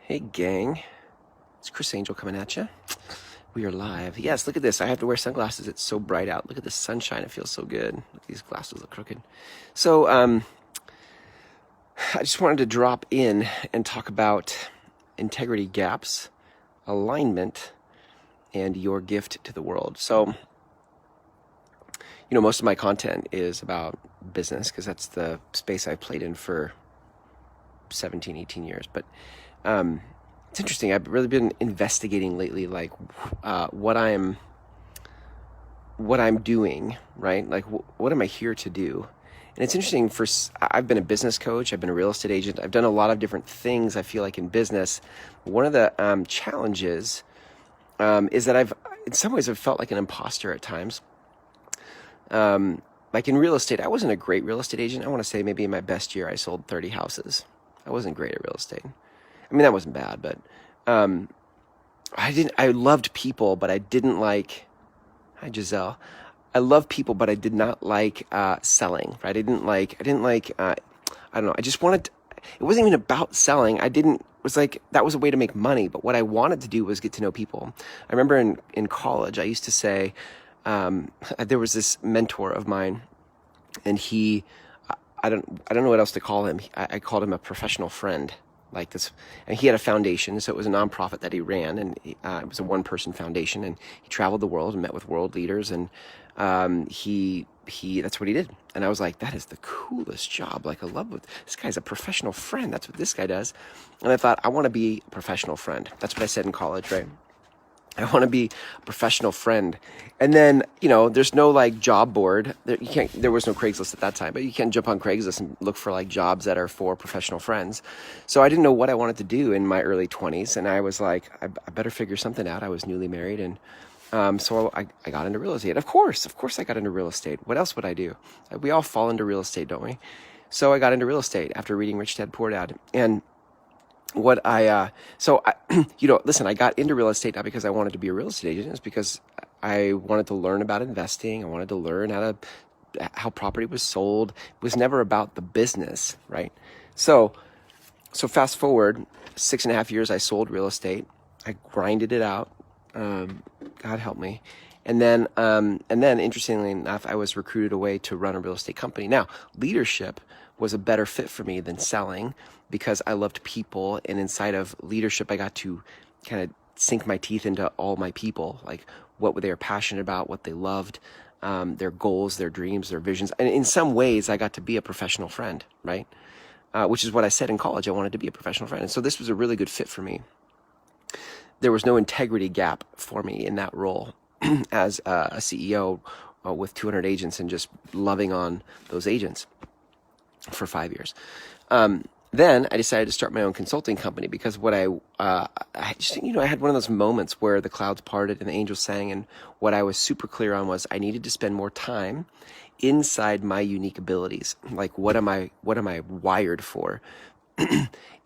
Hey gang, it's Chris Angel coming at you. We are live. Yes, look at this. I have to wear sunglasses. It's so bright out. Look at the sunshine. It feels so good. Look, these glasses look crooked. So, I just wanted to drop in and talk about integrity gaps, alignment, and your gift to the world. So, most of my content is about business because that's the space I've played in for 17, 18 years. But it's interesting. I've really been investigating lately, like what I'm doing, right? Like what am I here to do? And it's interesting. I've been a business coach. I've been a real estate agent. I've done a lot of different things. I feel like in business, one of the challenges is that in some ways, I've felt like an imposter at times. Like in real estate, I wasn't a great real estate agent. I want to say maybe in my best year, I sold 30 houses. I wasn't great at real estate. I mean, that wasn't bad, but I loved people, but I didn't like, hi Giselle. I love people, but I did not like selling, right? I didn't like, I don't know. I just wanted to, it wasn't even about selling. It was like, that was a way to make money. But what I wanted to do was get to know people. I remember in college, I used to say, there was this mentor of mine and I don't know what else to call him. I called him a professional friend, like this. And he had a foundation, so it was a nonprofit that he ran, and it was a one-person foundation. And he traveled the world and met with world leaders, and he that's what he did. And I was like, that is the coolest job. Like, I love this guy's a professional friend. That's what this guy does. And I thought, I want to be a professional friend. That's what I said in college, right? I want to be a professional friend. And then, there's no like job board. There was no Craigslist at that time, but you can't jump on Craigslist and look for like jobs that are for professional friends. So I didn't know what I wanted to do in my early 20s. And I was like, I better figure something out. I was newly married. And so I got into real estate. Of course I got into real estate. What else would I do? We all fall into real estate, don't we? So I got into real estate after reading Rich Dad Poor Dad. And listen, I got into real estate not because I wanted to be a real estate agent. It's because I wanted to learn about investing. I wanted to learn how property was sold. It was never about the business, right? So fast forward 6.5 years, I sold real estate. I grinded it out. God help me. And then interestingly enough, I was recruited away to run a real estate company. Now, leadership was a better fit for me than selling because I loved people. And inside of leadership, I got to kind of sink my teeth into all my people, like what they were passionate about, what they loved, their goals, their dreams, their visions. And in some ways, I got to be a professional friend, right? Which is what I said in college. I wanted to be a professional friend. And so this was a really good fit for me. There was no integrity gap for me in that role as a CEO with 200 agents and just loving on those agents for 5 years. Then I decided to start my own consulting company because I had one of those moments where the clouds parted and the angels sang, and what I was super clear on was I needed to spend more time inside my unique abilities. Like, what am I wired for?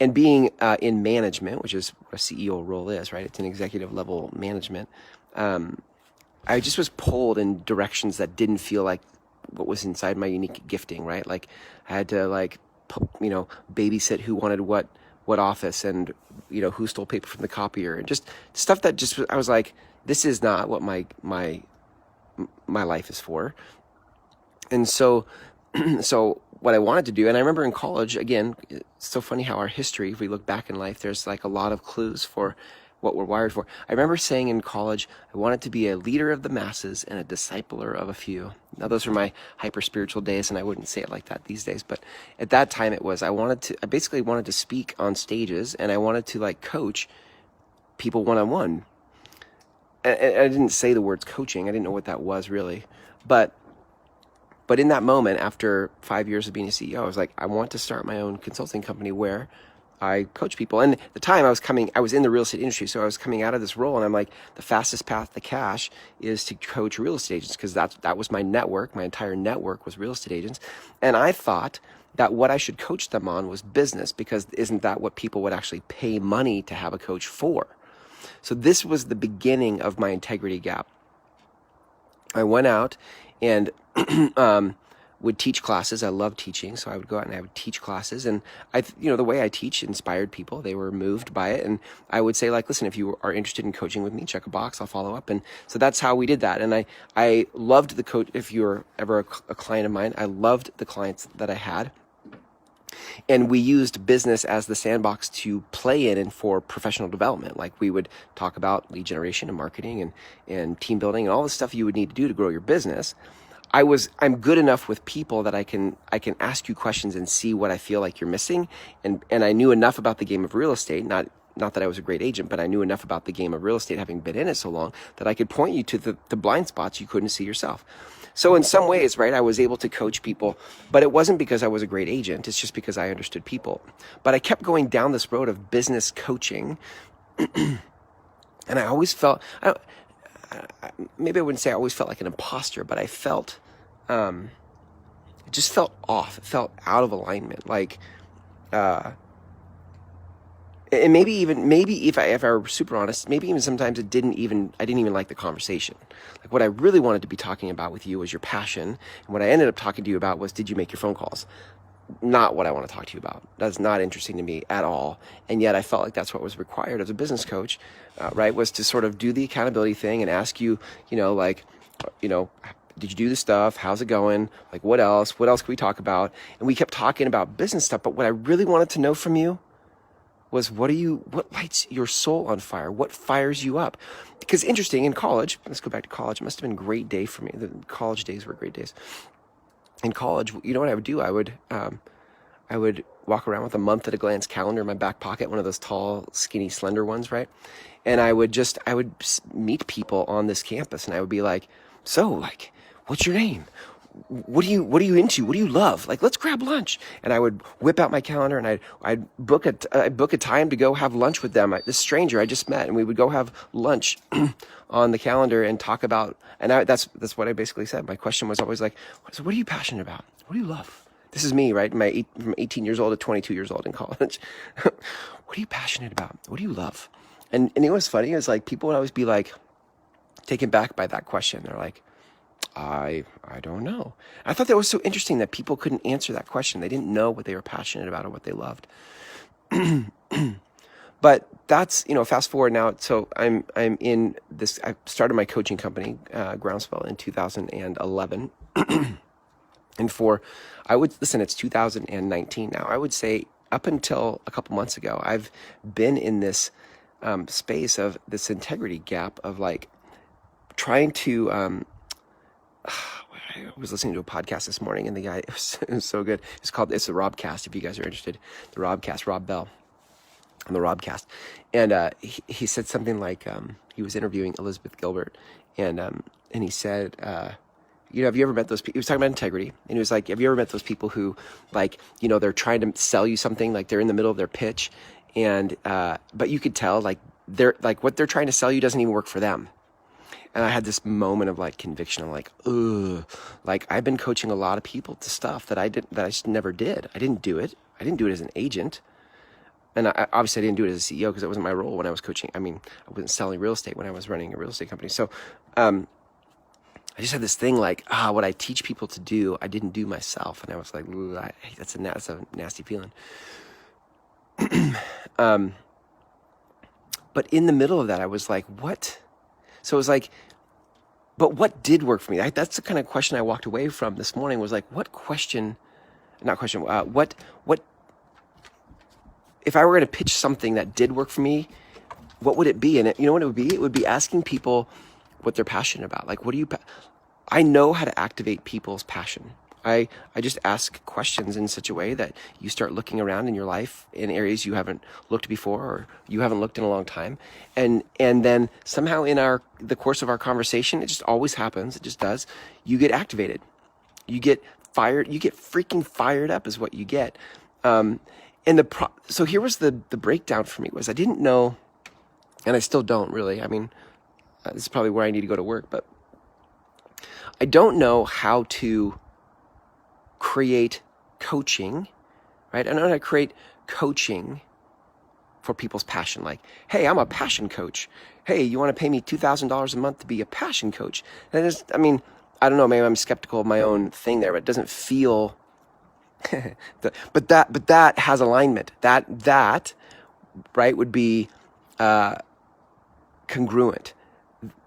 And being in management, which is what a CEO role is, right? It's an executive level management. I just was pulled in directions that didn't feel like what was inside my unique gifting, right? Like I had to babysit who wanted what office, and who stole paper from the copier, and just stuff that I was like, this is not what my life is for. And so what I wanted to do, and I remember in college, again, it's so funny how our history, if we look back in life, there's like a lot of clues for what we're wired for. I remember saying in college, I wanted to be a leader of the masses and a discipler of a few. Now, those were my hyper spiritual days, and I wouldn't say it like that these days. But at that time, I basically wanted to speak on stages, and I wanted to like coach people one-on-one. I didn't say the words coaching. I didn't know what that was really. But in that moment, after 5 years of being a CEO, I was like, I want to start my own consulting company where I coach people. And at the time I was in the real estate industry. So I was coming out of this role, and I'm like, the fastest path to cash is to coach real estate agents, because that was my network. My entire network was real estate agents. And I thought that what I should coach them on was business, because isn't that what people would actually pay money to have a coach for? So this was the beginning of my integrity gap. I went out and would teach classes. I love teaching, so I would go out and I would teach classes. And the way I teach inspired people. They were moved by it, and I would say, like, listen, if you are interested in coaching with me, check a box. I'll follow up. And so that's how we did that. And I loved the coach. If you were ever a client of mine, I loved the clients that I had. And we used business as the sandbox to play in and for professional development. Like, we would talk about lead generation and marketing and team building and all the stuff you would need to do to grow your business. I'm good enough with people that I can ask you questions and see what I feel like you're missing. And I knew enough about the game of real estate, not that I was a great agent, but I knew enough about the game of real estate, having been in it so long, that I could point you to the blind spots you couldn't see yourself. So in some ways, right, I was able to coach people, but it wasn't because I was a great agent. It's just because I understood people. But I kept going down this road of business coaching. And I always felt, maybe I wouldn't say I always felt like an imposter, but I felt, it just felt off. It felt out of alignment. Like, and maybe if I were super honest, maybe even sometimes I didn't even like the conversation. Like, what I really wanted to be talking about with you was your passion. And what I ended up talking to you about was, did you make your phone calls? Not what I want to talk to you about. That's not interesting to me at all. And yet I felt like that's what was required as a business coach, right? Was to sort of do the accountability thing and ask you, did you do the stuff? How's it going? Like, what else? What else can we talk about? And we kept talking about business stuff. But what I really wanted to know from you was, what lights your soul on fire? What fires you up? Because interesting, in college, let's go back to college. It must have been a great day for me. The college days were great days. In college, you know what I would do? I would walk around with a month at a glance calendar in my back pocket, one of those tall, skinny, slender ones, right? And I would meet people on this campus, and I would be like, so, like, what's your name? What are you into? What do you love? Like, let's grab lunch. And I would whip out my calendar, and I'd book a time to go have lunch with them. This stranger I just met, and we would go have lunch on the calendar and talk about. And that's what I basically said. My question was always like, so what are you passionate about? What do you love? This is me, right? From 18 years old to 22 years old in college. What are you passionate about? What do you love? And you know what's funny is, like, people would always be like taken back by that question. They're like, I don't know. I thought that was so interesting that people couldn't answer that question. They didn't know what they were passionate about or what they loved. But that's, fast forward now. So I'm in this, I started my coaching company, Groundswell, in 2011. And it's 2019 now. I would say up until a couple months ago, I've been in this space of this integrity gap of, like, trying to, I was listening to a podcast this morning, and the guy, it was so good. It's the Robcast, if you guys are interested. The Robcast, Rob Bell on the Robcast. And he said something like, he was interviewing Elizabeth Gilbert, and he said, have you ever met those people? He was talking about integrity, and he was like, have you ever met those people who, like, they're trying to sell you something, like they're in the middle of their pitch, and but you could tell, like, they're like, what they're trying to sell you doesn't even work for them. And I had this moment of, like, conviction. I'm like, ugh, like, I've been coaching a lot of people to stuff that I just never did. I didn't do it. I didn't do it as an agent. And obviously I didn't do it as a CEO, because it wasn't my role when I was coaching. I mean, I wasn't selling real estate when I was running a real estate company. So, I just had this thing like, what I teach people to do, I didn't do myself. And I was like, that's a nasty feeling. But in the middle of that, I was like, what? So it was like, but what did work for me? That's the kind of question I walked away from this morning, was like, what if I were going to pitch something that did work for me, what would it be? And you know what it would be? It would be asking people what they're passionate about. Like, I know how to activate people's passion. I just ask questions in such a way that you start looking around in your life in areas you haven't looked before, or you haven't looked in a long time. And then somehow in the course of our conversation, it just always happens. It just does. You get activated. You get fired. You get freaking fired up is what you get. So here was the breakdown for me, was I didn't know, and I still don't really. I mean, this is probably where I need to go to work, but I don't know how to create coaching, right? I know how to create coaching for people's passion. Like, hey, I'm a passion coach. Hey, you want to pay me $2,000 a month to be a passion coach? And I don't know, maybe I'm skeptical of my own thing there, but it doesn't feel, but that has alignment. That, right, would be congruent.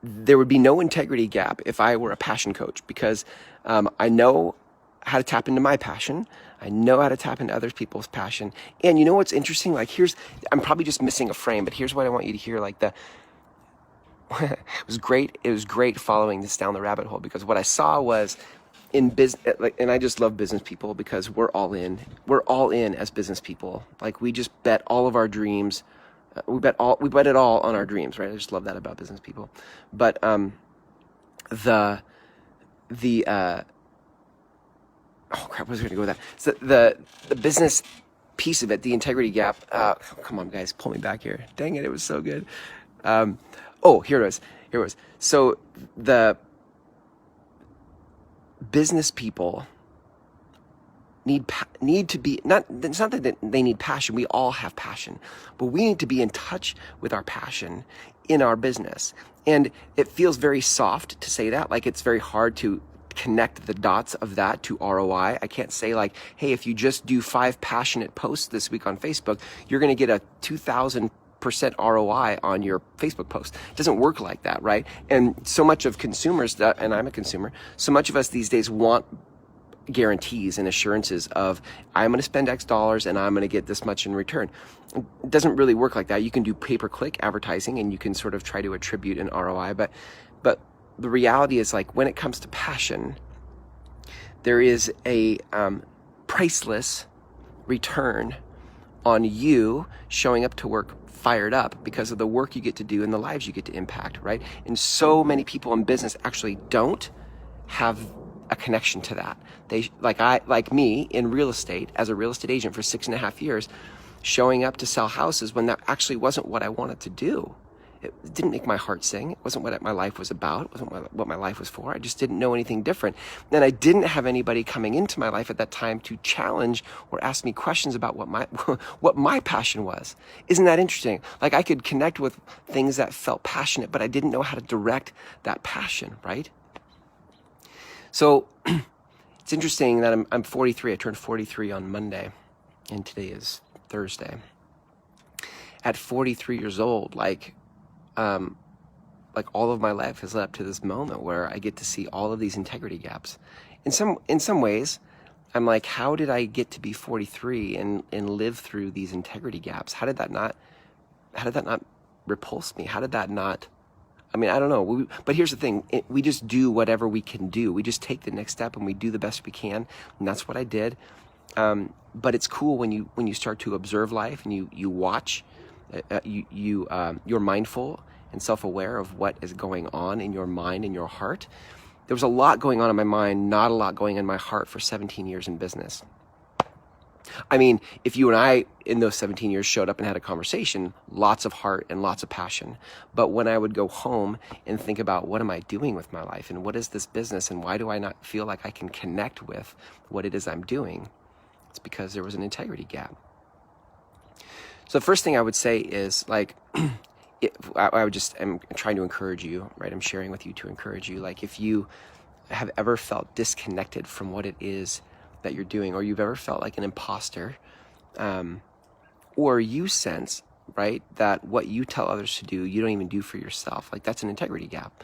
There would be no integrity gap if I were a passion coach, because I know how to tap into my passion. I know how to tap into other people's passion. And you know what's interesting? Like, I'm probably just missing a frame, but here's what I want you to hear. Like, it was great. It was great following this down the rabbit hole, because what I saw was in business, like, and I just love business people because we're all in. We're all in as business people. Like, we just bet all of our dreams. We bet it all on our dreams, right? I just love that about business people. But the oh crap, I was going to go with that. So the business piece of it, the integrity gap. Come on, guys, pull me back here. Dang it, it was so good. Here it was. So the business people need to be, not, it's not that they need passion. We all have passion, but we need to be in touch with our passion in our business. And it feels very soft to say that, like it's very hard to connect the dots of that to ROI. I can't say like, hey, if you just do 5 passionate posts this week on Facebook, you're going to get a 2,000% ROI on your Facebook post. It doesn't work like that, right? And so much of consumers, and I'm a consumer, so much of us these days want guarantees and assurances of, I'm going to spend X dollars and I'm going to get this much in return. It doesn't really work like that. You can do pay-per-click advertising and you can sort of try to attribute an ROI, but the reality is, like, when it comes to passion, there is a priceless return on you showing up to work fired up because of the work you get to do and the lives you get to impact, right? And so many people in business actually don't have a connection to that. They, like me in real estate, as a real estate agent for 6.5 years, showing up to sell houses when that actually wasn't what I wanted to do. It didn't make my heart sing. It wasn't what my life was about. It wasn't what my life was for. I just didn't know anything different. And I didn't have anybody coming into my life at that time to challenge or ask me questions about what my passion was. Isn't that interesting? Like, I could connect with things that felt passionate, but I didn't know how to direct that passion, right? So it's interesting that I'm 43. I turned 43 on Monday, and today is Thursday. At 43 years old, like all of my life has led up to this moment where I get to see all of these integrity gaps. In some ways, I'm like, how did I get to be 43 and live through these integrity gaps? How did that not repulse me? How did that not? I mean, I don't know. But here's the thing: we just do whatever we can do. We just take the next step and we do the best we can, and that's what I did. But it's cool when you start to observe life and you watch. You're mindful and self-aware of what is going on in your mind and your heart. There was a lot going on in my mind, not a lot going on in my heart for 17 years in business. I mean, if you and I in those 17 years showed up and had a conversation, lots of heart and lots of passion. But when I would go home and think about, what am I doing with my life and what is this business and why do I not feel like I can connect with what it is I'm doing? It's because there was an integrity gap. So the first thing I would say is, like, I'm trying to encourage you, right? I'm sharing with you to encourage you. Like, if you have ever felt disconnected from what it is that you're doing, or you've ever felt like an imposter, or you sense, right, that what you tell others to do, you don't even do for yourself, like, that's an integrity gap.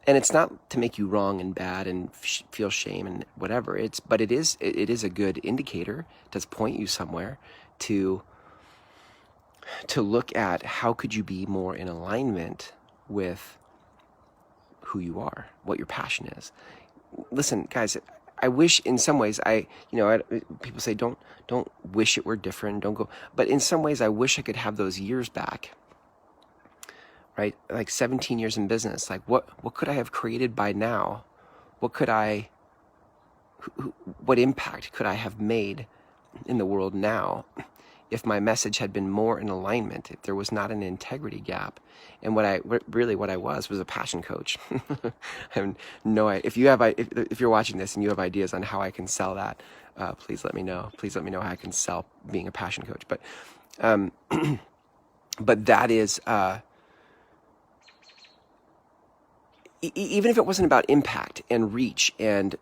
And it's not to make you wrong and bad and feel shame and whatever. But it is a good indicator. It does point you somewhere to look at how could you be more in alignment with who you are, what your passion is. Listen, guys, I wish in some ways people say don't wish it were different, don't go. But in some ways, I wish I could have those years back, right? Like 17 years in business. Like, what could I have created by now? What impact could I have made in the world now if my message had been more in alignment, if there was not an integrity gap? And what I was a passion coach. If you're watching this and you have ideas on how I can sell that, please let me know. Please let me know how I can sell being a passion coach. But but that is even if it wasn't about impact and reach and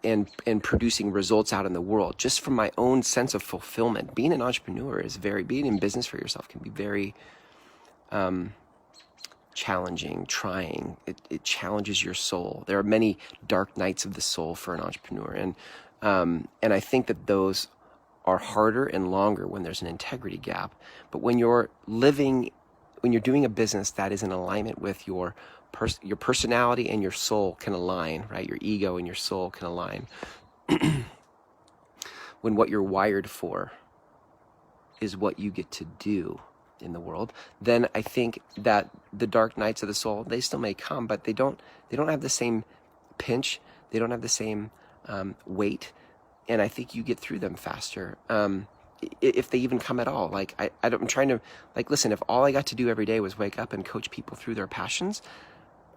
producing results out in the world, just from my own sense of fulfillment, being an entrepreneur being in business for yourself can be very challenging, trying. It challenges your soul. There are many dark nights of the soul for an entrepreneur, and I think that those are harder and longer when there's an integrity gap. But when you're doing a business that is in alignment with your personality and your soul can align, right? Your ego and your soul can align. When what you're wired for is what you get to do in the world, then I think that the dark nights of the soul, they still may come, but they don't have the same pinch. They don't have the same weight. And I think you get through them faster. If they even come at all. Like I'm trying to, like, listen, if all I got to do every day was wake up and coach people through their passions,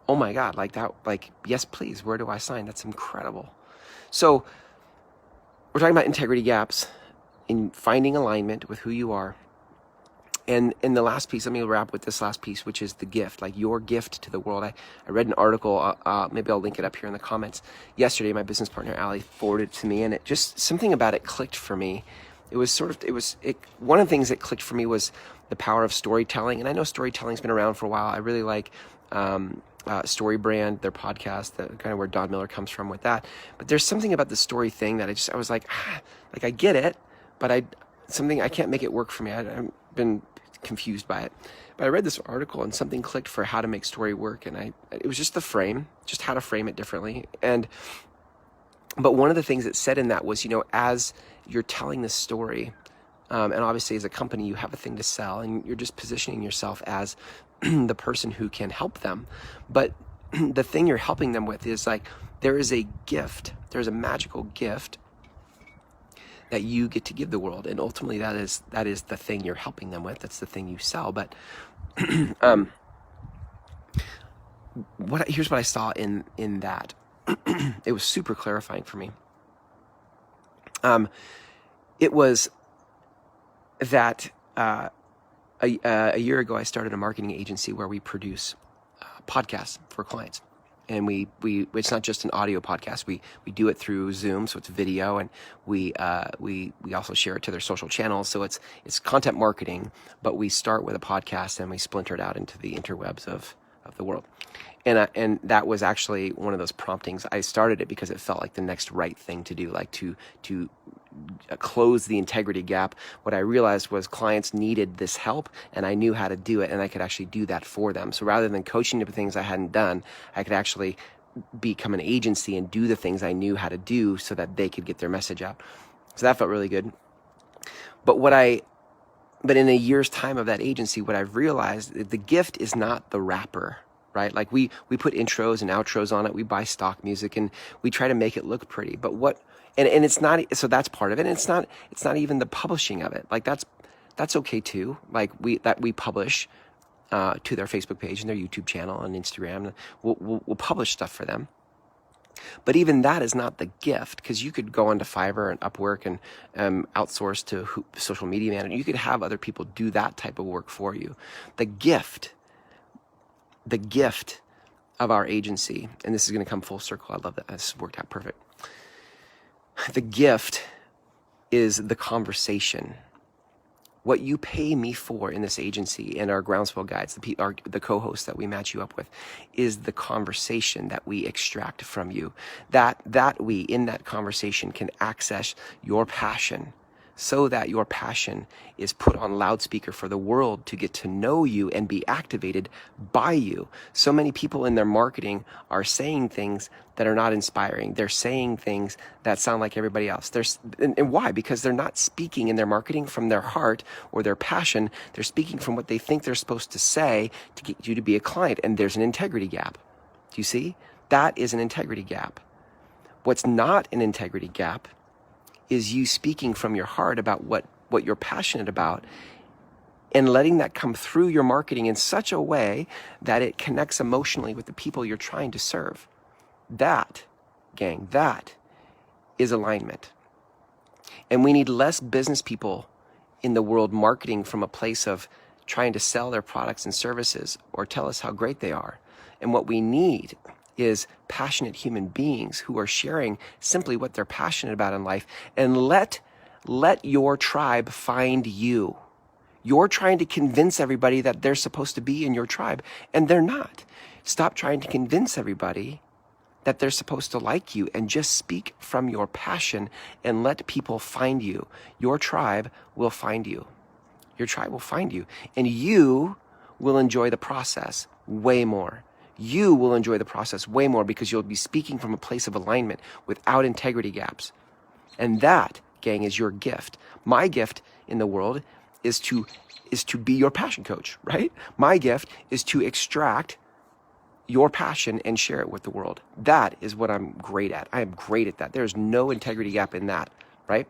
oh my God, like that, like, yes, please, where do I sign? That's incredible. So we're talking about integrity gaps in finding alignment with who you are. And in the last piece, let me wrap with this last piece, which is the gift, like your gift to the world. I read an article, maybe I'll link it up here in the comments. Yesterday, my business partner, Allie, forwarded it to me, and it just, something about it clicked for me. One of the things that clicked for me was the power of storytelling. And I know storytelling's been around for a while. I really like StoryBrand, their podcast, kind of where Don Miller comes from with that. But there's something about the story thing that I was like I get it, but I can't make it work for me. I've been confused by it. But I read this article and something clicked for how to make story work. And it was just the frame, just how to frame it differently. But one of the things it said in that was, as you're telling this story, and obviously as a company, you have a thing to sell and you're just positioning yourself as the person who can help them. But the thing you're helping them with is like, there is a gift, there's a magical gift that you get to give the world. And ultimately that is the thing you're helping them with. That's the thing you sell. But here's what I saw in that. It was super clarifying for me. It was that a year ago, I started a marketing agency where we produce podcasts for clients. And it's not just an audio podcast. We do it through Zoom, so it's video, and we also share it to their social channels. So it's content marketing, but we start with a podcast and we splinter it out into the interwebs of the world. And that was actually one of those promptings. I started it because it felt like the next right thing to do, like to close the integrity gap. What I realized was clients needed this help, and I knew how to do it, and I could actually do that for them. So rather than coaching to things I hadn't done, I could actually become an agency and do the things I knew how to do so that they could get their message out. So that felt really good. But in a year's time of that agency, what I've realized, the gift is not the wrapper, right? Like we put intros and outros on it. We buy stock music and we try to make it look pretty. But and it's not, so that's part of it. And it's not even the publishing of it. Like that's okay too. Like we publish to their Facebook page and their YouTube channel and Instagram. We'll publish stuff for them. But even that is not the gift, because you could go onto Fiverr and Upwork and outsource to social media manager. You could have other people do that type of work for you. The gift of our agency, and this is going to come full circle. I love that. This worked out perfect. The gift is the conversation. What you pay me for in this agency and our Groundswell guides, the co-hosts that we match you up with, is the conversation that we extract from you. That we, in that conversation, can access your passion, so that your passion is put on loudspeaker for the world to get to know you and be activated by you. So many people in their marketing are saying things that are not inspiring. They're saying things that sound like everybody else. And why? Because they're not speaking in their marketing from their heart or their passion. They're speaking from what they think they're supposed to say to get you to be a client. And there's an integrity gap. Do you see? That is an integrity gap. What's not an integrity gap is you speaking from your heart about what you're passionate about and letting that come through your marketing in such a way that it connects emotionally with the people you're trying to serve. That, gang, that is alignment. And we need less business people in the world marketing from a place of trying to sell their products and services or tell us how great they are. And what we need is passionate human beings who are sharing simply what they're passionate about in life. And let your tribe find you. You're trying to convince everybody that they're supposed to be in your tribe, and they're not. Stop trying to convince everybody that they're supposed to like you, and just speak from your passion and let people find you. Your tribe will find you. Your tribe will find you, and you will enjoy the process way more. You will enjoy the process way more because you'll be speaking from a place of alignment without integrity gaps. And that, gang, is your gift. My gift in the world is to be your passion coach, right? My gift is to extract your passion and share it with the world. That is what I'm great at. I am great at that. There's no integrity gap in that, right?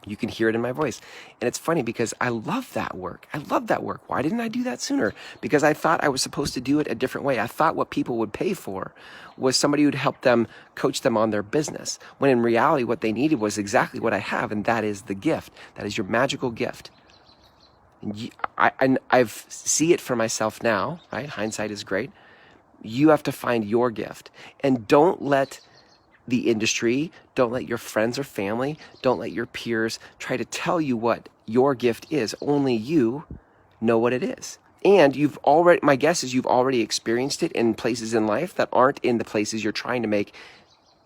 You can hear it in my voice. And it's funny because I love that work. I love that work. Why didn't I do that sooner? Because I thought I was supposed to do it a different way. I thought what people would pay for was somebody who'd help them, coach them on their business. When in reality, what they needed was exactly what I have, and that is the gift. That is your magical gift. I see it for myself now, right? Hindsight is great. You have to find your gift, and don't let the industry, don't let your friends or family, don't let your peers try to tell you what your gift is. Only you know what it is. And my guess is you've already experienced it in places in life that aren't in the places you're trying to make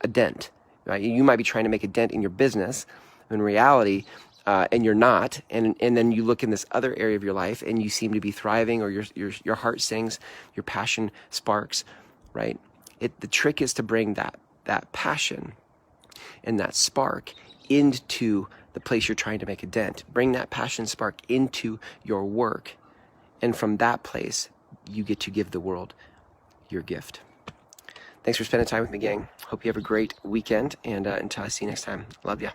a dent, right? You might be trying to make a dent in your business. In reality, and you're not, and then you look in this other area of your life and you seem to be thriving, or your heart sings, your passion sparks, right? The trick is to bring that passion and that spark into the place you're trying to make a dent. Bring that passion spark into your work, and from that place, you get to give the world your gift. Thanks for spending time with me, gang. Hope you have a great weekend, and until I see you next time, love ya.